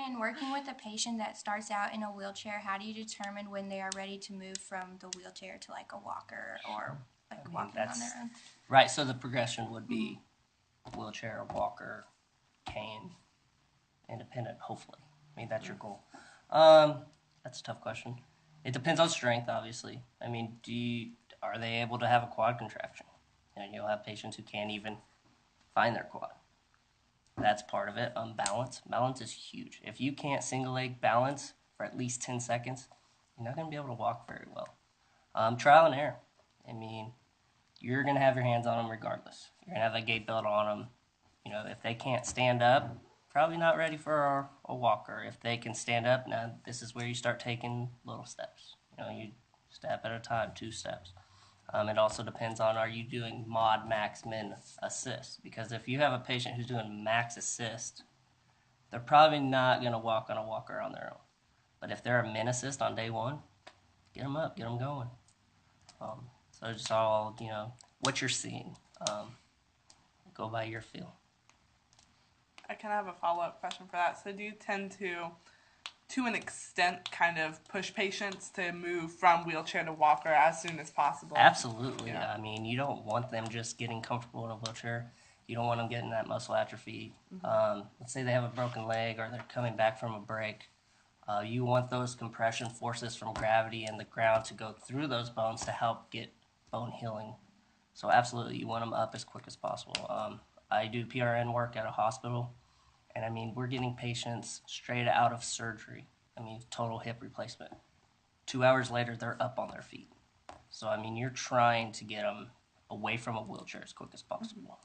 in working with a patient that starts out in a wheelchair, how do you determine when they are ready to move from the wheelchair to like a walker or like walking on their own? Right, so the progression would be wheelchair, walker, cane, independent, hopefully. I mean, that's your goal. That's a tough question. It depends on strength, obviously. I mean, are they able to have a quad contraction? And you'll have patients who can't even find their quad. That's part of it. Balance. Balance is huge. If you can't single leg balance for at least 10 seconds, you're not going to be able to walk very well. Trial and error. I mean, you're going to have your hands on them regardless. You're going to have a gait belt on them. You know, if they can't stand up, probably not ready for a walker. If they can stand up, now this is where you start taking little steps. You know, you step at a time, 2 steps. It also depends on, are you doing mod, max, min, assist? Because if you have a patient who's doing max assist, they're probably not going to walk on a walker on their own. But if they're a min assist on day one, get them up, get them going. So it's all, you know, what you're seeing. Go by your feel. I kind of have a follow-up question for that. So do you tend to an extent, kind of push patients to move from wheelchair to walker as soon as possible? Absolutely. Yeah. I mean, you don't want them just getting comfortable in a wheelchair. You don't want them getting that muscle atrophy. Let's say they have a broken leg or they're coming back from a break. You want those compression forces from gravity and the ground to go through those bones to help get bone healing. So absolutely, you want them up as quick as possible. I do PRN work at a hospital, and I mean, we're getting patients straight out of surgery. I mean, total hip replacement. 2 hours later, they're up on their feet. So, I mean, you're trying to get them away from a wheelchair as quick as possible.